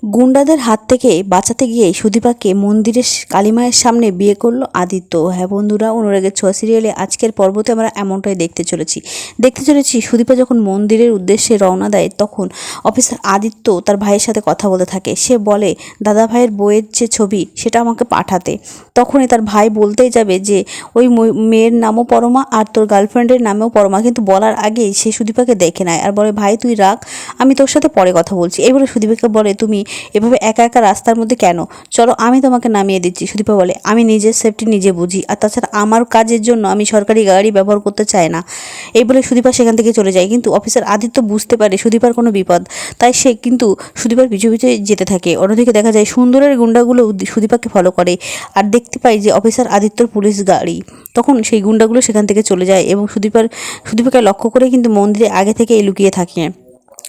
গুন্ডাদের হাত থেকে বাঁচাতে গিয়ে সুদীপাকে মন্দিরের কালীমায়ের সামনে বিয়ে করলো আদিত্য। হ্যাঁ বন্ধুরা, অনুরাগের ছোঁয়া সিরিয়ালে আজকের পর্বতে আমরা এমনটাই দেখতে চলেছি সুদীপা যখন মন্দিরের উদ্দেশ্যে রওনা দেয় তখন অফিসার আদিত্য তার ভাইয়ের সাথে কথা বলতে থাকে। সে বলে দাদা ভাইয়ের বইয়ের যে ছবি সেটা আমাকে পাঠাতে। তখনই তার ভাই বলতেই যাবে যে ওই মেয়ের নামও পরমা আর তোর গার্লফ্রেন্ডের নামেও পরমা, কিন্তু বলার আগেই সে সুদীপাকে দেখে নেয় আর বলে ভাই তুই রাখ, আমি তোর সাথে পরে কথা বলছি। এবারে সুদীপাকে বলে তুমি এভাবে একা একা রাস্তার মধ্যে কেন, চলো আমি তোমাকে নামিয়ে দিচ্ছি। সুদীপা বলে আমি নিজের সেফটি নিজে বুঝি, আর তাছাড়া আমার কাজের জন্য আমি সরকারি গাড়ি ব্যবহার করতে চাই না। এই বলে সুদীপা সেখান থেকে চলে যায়, কিন্তু অফিসার আদিত্য বুঝতে পারে সুদীপার কোনো বিপদ, তাই সে কিন্তু সুদীপার পিছু পিছু যেতে থাকে। অন্যদিকে দেখা যায় সুন্দরের গুন্ডাগুলো সুদীপাকে ফলো করে আর দেখতে পাই যে অফিসার আদিত্যর পুলিশ গাড়ি। তখন সেই গুন্ডাগুলো সেখান থেকে চলে যায় এবং সুদীপাকে লক্ষ্য করে কিন্তু মন্দিরে আগে থেকে লুকিয়ে থাকে।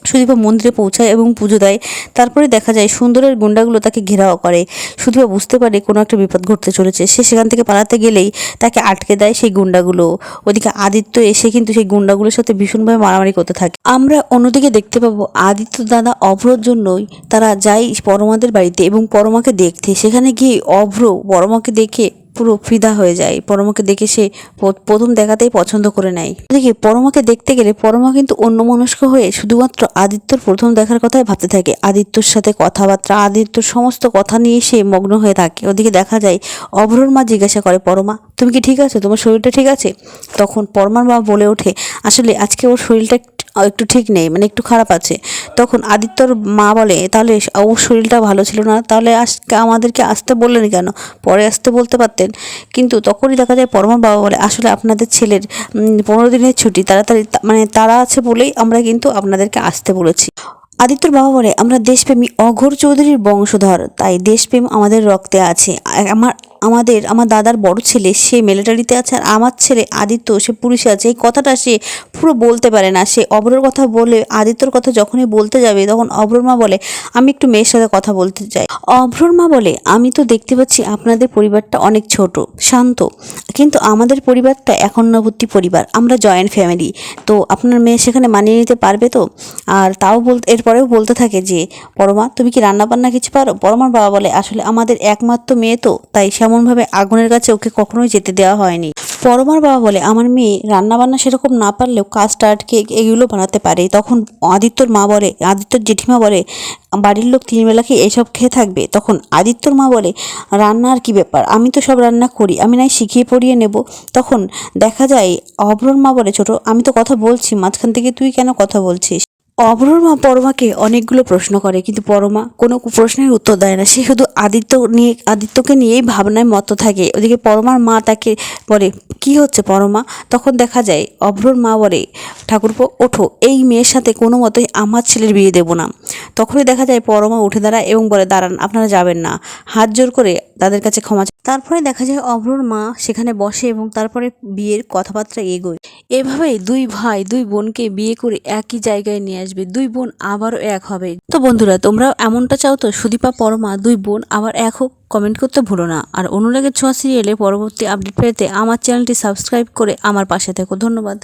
সুদীপা মন্দিরে পৌঁছায় এবং পুজো দেয়। তারপরে দেখা যায় সুন্দরের গুন্ডাগুলো তাকে ঘেরাও করে। সুদীপা বুঝতে পারে কোনো একটা বিপদ ঘটতে চলেছে। সে সেখান থেকে পালাতে গেলেই তাকে আটকে দেয় সেই গুন্ডাগুলো। ওদিকে আদিত্য এসে কিন্তু সেই গুন্ডাগুলোর সাথে ভীষণভাবে মারামারি করতে থাকে। আমরা অন্যদিকে দেখতে পাবো আদিত্য দাদা অভ্রর জন্যই তারা যায় পরমাদের বাড়িতে এবং পরমাকে দেখতে। সেখানে গিয়ে অভ্র পরমাকে দেখে পুরো ফিদা হয়ে যায়। পরমাকে দেখে সে প্রথম দেখাতেই পছন্দ করে নেয়। দেখে পরমাকে দেখতে গেলে পরমা কিন্তু অন্যমনস্ক হয়ে শুধুমাত্র আদিত্যর প্রথম দেখার কথাই ভাবতে থাকে। আদিত্যর সাথে কথাবার্তা, আদিত্যর সমস্ত কথা নিয়ে সে মগ্ন হয়ে থাকে। ওদিকে দেখা যায় অভ্রর মা জিজ্ঞাসা করে পরমা তুমি কি ঠিক আছো, তোমার শরীরটা ঠিক আছে? তখন পরমার মা বলে ওঠে আসলে আজকে ওর শরীরটা একটু ঠিক নেই, মানে একটু খারাপ আছে। তখন আদিত্যর মা বলে তাহলে ওর শরীরটা ভালো ছিল না, তাহলে আজকে আমাদেরকে আসতে বললেন কেন, পরে আসতে বলতে পারতেন। কিন্তু তখনই দেখা যায় পরমার বাবা বলে আসলে আপনাদের ছেলের 15 দিনের ছুটি তাড়াতাড়ি, মানে তারা আছে বলেই আমরা কিন্তু আপনাদেরকে আসতে বলেছি। আদিত্যর বাবা বলে আমরা দেশপ্রেমী অঘোর চৌধুরীর বংশধর, তাই দেশপ্রেম আমাদের রক্তে আছে। আমার দাদার বড় ছেলে সে মিলিটারিতে আছে আর আমার ছেলে আদিত্য সে পুলিশে আছে। এই কথাটা সে পুরো বলতে পারে না। সে অভ্রর কথা বলে আদিত্যর কথা যখনই বলতে যাবে তখন অভ্রর মা বলে আমি একটু মেয়ের সাথে কথা বলতে চাই। অভ্রর মা বলে আমি তো দেখতে পাচ্ছি আপনাদের পরিবারটা অনেক ছোট শান্ত, কিন্তু আমাদের পরিবারটা একান্নবর্তী পরিবার, আমরা জয়েন্ট ফ্যামিলি, তো আপনার মেয়ে সেখানে মানিয়ে নিতে পারবে তো? আর তাও এরপরেও বলতে থাকে যে পরমা তুমি কি রান্না বান্না কিছু পারো? পরমার বাবা বলে আসলে আমাদের একমাত্র মেয়ে তো, তাই সেমনভাবে আগুনের কাছে ওকে কখনোই যেতে দেওয়া হয়নি। পরমার বাবা বলে আমার মেয়ে রান্নাবান্না সেরকম না পারলেও কাস্টার্ড কেক এগুলো বানাতে পারে। তখন আদিত্যর জেঠিমা বলে বাড়ির লোক 3 বেলা কি এসব খেয়ে থাকবে? তখন আদিত্যর মা বলে রান্নার কি ব্যাপার, আমি তো সব রান্না করি, আমি নাই শিখিয়ে পড়িয়ে নেব। তখন দেখা যায় অভ্রর মা বলে ছোট আমি তো কথা বলছি, মাঝখান থেকে তুই কেন কথা বলছিস? অভ্রর মা পরমাকে অনেকগুলো প্রশ্ন করে, কিন্তু পরমা কোনো প্রশ্নের উত্তর দেয় না। সে শুধু আদিত্যকে নিয়েই ভাবনায় মত্ত থাকে। ওদিকে পরমার মা তাকে বলে কি হচ্ছে পরমা? তখন দেখা যায় অভ্রর মা বলে ঠাকুরপো ওঠো, এই মেয়ের সাথে কোনো মতেই আমার ছেলের বিয়ে দেবো না। তখনই দেখা যায় পরমা উঠে দাঁড়ায় এবং বলে দাঁড়ান, আপনারা যাবেন না। হাত জোর করে তাদের কাছে ক্ষমা চায়। তারপরে দেখা যায় অভ্রর মা সেখানে বসে এবং তারপরে বিয়ের কথাবার্তা এগোয়। এভাবেই 2 ভাই 2 বোনকে বিয়ে করে একই জায়গায় নিয়ে আসবে, 2 বোন আবারও এক হবে। তো বন্ধুরা তোমরাও এমনটা চাও তো সুদীপা পরমা 2 বোন আবার এক হোক? কমেন্ট করতে ভুলো না। আর অনুরাগের ছোঁয়া সিরিয়ালে পরবর্তী আপডেট পেতে আমার চ্যানেলটি সাবস্ক্রাইব করে আমার পাশে থেকো। ধন্যবাদ।